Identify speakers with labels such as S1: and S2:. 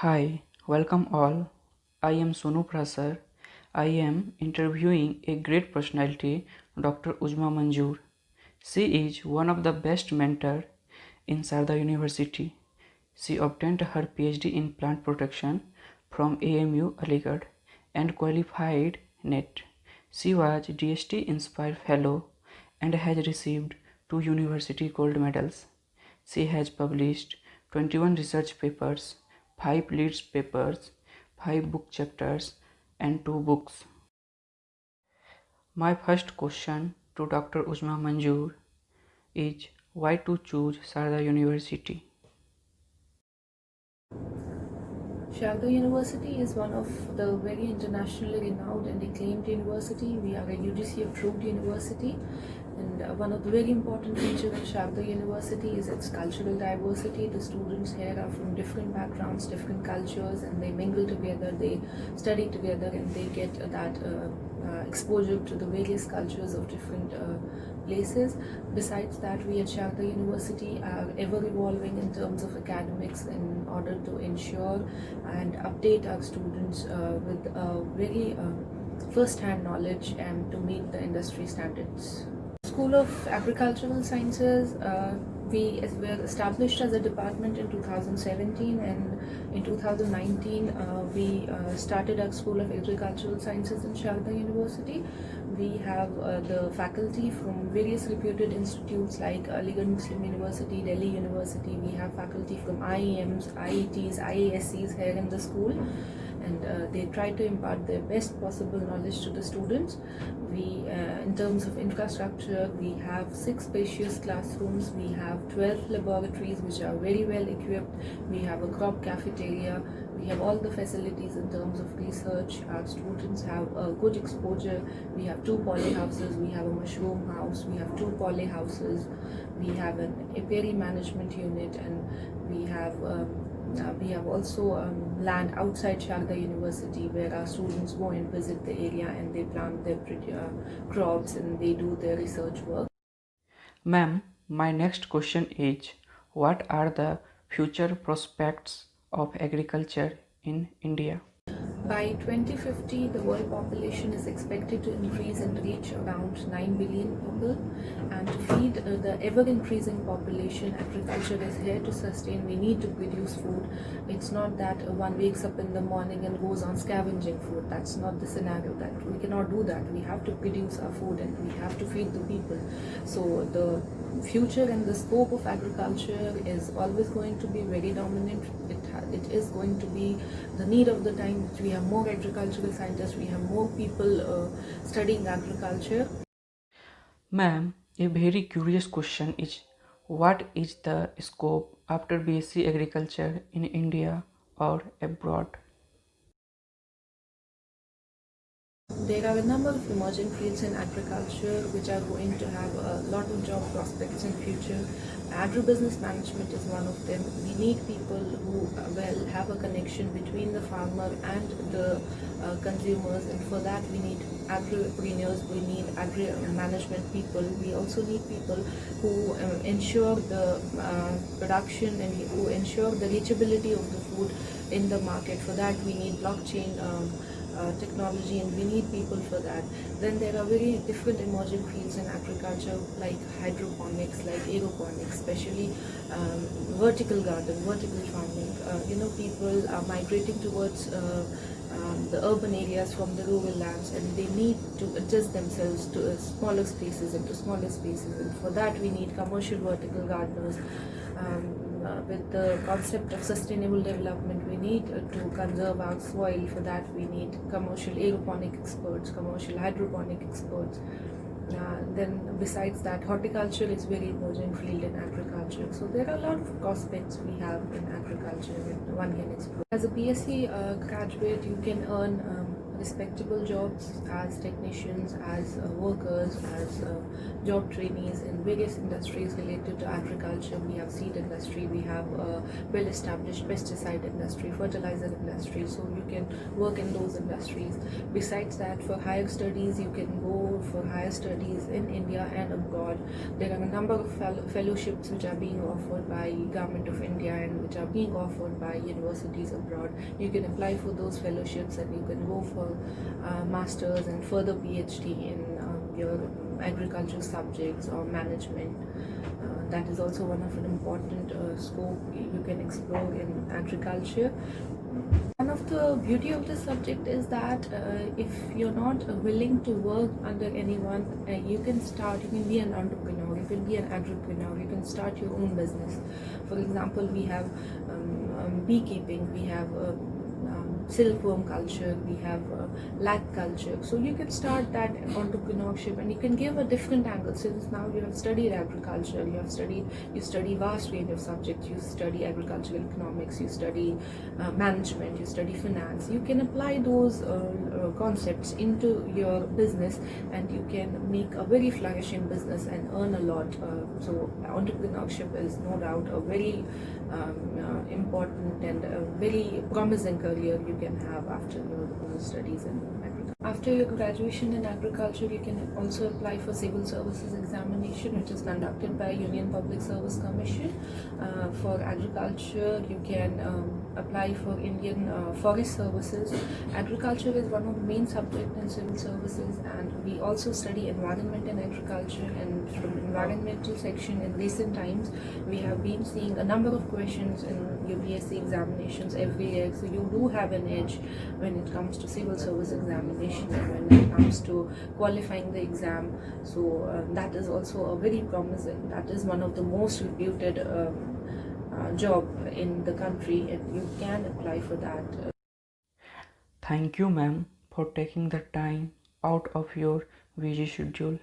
S1: Hi, welcome all. I am Sonu Prasar. I am interviewing a great personality, Dr. Uzma Manzoor. She is one of the best mentors in Sharda University. She obtained her PhD in plant protection from AMU Aligarh and qualified NET. She was DST Inspire Fellow and has received 2 university gold medals. She has published 21 research papers, 5 lead papers, 5 book chapters, and 2 books. My first question to Dr. Uzma Manzoor is why to choose Sharda University?
S2: Sharda University is one of the very internationally renowned and acclaimed university. We are a UGC approved university, and one of the very important features of Sharda University is its cultural diversity. The students here are from different backgrounds, different cultures, and they mingle together, they study together, and they get that exposure to the various cultures of different places. Besides that, we at Sharda University are ever evolving in terms of academics in order to ensure and update our students with very first-hand knowledge and to meet the industry standards. School of Agricultural Sciences, we were established as a department in 2017, and in 2019 we started our School of Agricultural Sciences in Sharda University. We have the faculty from various reputed institutes like Aligarh Muslim University, Delhi University. We have faculty from IEMs, IETs, IASCs here in the school, and they try to impart their best possible knowledge to the students. We, in terms of infrastructure, we have 6 spacious classrooms, we have 12 laboratories which are very well equipped, we have a crop cafeteria, we have all the facilities in terms of research. Our students have a good exposure. We have 2 poly houses, we have a mushroom house, we have 2 poly houses, we have an apiary management unit, and we have also land outside Sharda University where our students go and visit the area and they plant their crops and they do their research work.
S1: Ma'am, my next question is what are the future prospects of agriculture in India?
S2: By 2050, the world population is expected to increase and reach around 9 billion people. And to feed the ever-increasing population, agriculture is here to sustain. We need to produce food. It's not that one wakes up in the morning and goes on scavenging food. That's not the scenario. That we cannot do that. We have to produce our food and we have to feed the people. So the future and the scope of agriculture is always going to be very dominant. It is going to be the need of the time. We have more agricultural scientists, we have more people studying agriculture.
S1: Ma'am, a very curious question is what is the scope after B.Sc agriculture in India or abroad?
S2: There are a number of emerging fields in agriculture which are going to have a lot of job prospects in future. Agribusiness management is one of them. We need people who have a connection between the farmer and the consumers, and for that we need agripreneurs, we need agri management people. We also need people who ensure the production and who ensure the reachability of the food in the market. For that we need blockchain technology, and we need people for that. Then there are very different emerging fields in agriculture like hydroponics, like aeroponics, especially vertical garden, vertical farming. People are migrating towards the urban areas from the rural lands, and they need to adjust themselves to smaller spaces, and for that we need commercial vertical gardeners. With the concept of sustainable development, we need to conserve our soil. For that we need commercial aeroponic experts, commercial hydroponic experts. Then besides that, horticulture is very emerging field in agriculture. So there are a lot of prospects we have in agriculture that one can explore. As a B.Sc graduate, you can earn respectable jobs as technicians, as workers, as job trainees in various industries related to agriculture. We have seed industry, we have well-established pesticide industry, fertilizer industry, so you can work in those industries. Besides that, for higher studies, you can go for higher studies in India and abroad. There are a number of fellowships which are being offered by Government of India and which are being offered by universities abroad. You can apply for those fellowships and you can go for masters and further PhD in your agricultural subjects or management. That is also one of an important scope you can explore in agriculture. One of the beauty of this subject is that if you're not willing to work under anyone, you can be an entrepreneur, you can be an entrepreneur, you can start your own business. For example, we have beekeeping, we have silkworm culture, we have lac culture. So you can start that entrepreneurship and you can give a different angle. Since now you have studied agriculture, you study vast range of subjects, you study agricultural economics, you study management, you study finance. You can apply those concepts into your business and you can make a very flourishing business and earn a lot. So entrepreneurship is no doubt a very important and a very promising career you can have after your studies in agriculture. After your graduation in agriculture, you can also apply for civil services examination, which is conducted by Union Public Service Commission. For agriculture, you can apply for Indian Forest Services. Agriculture is one of the main subjects in civil services, and we also study environment and agriculture. And from environmental section, in recent times, we have been seeing a number of questions in your B.Sc examinations every year. So you do have an edge when it comes to civil service examination and when it comes to qualifying the exam. So that is also a very promising. That is one of the most reputed job in the country, and you can apply for that.
S1: Thank you, ma'am, for taking the time out of your busy schedule.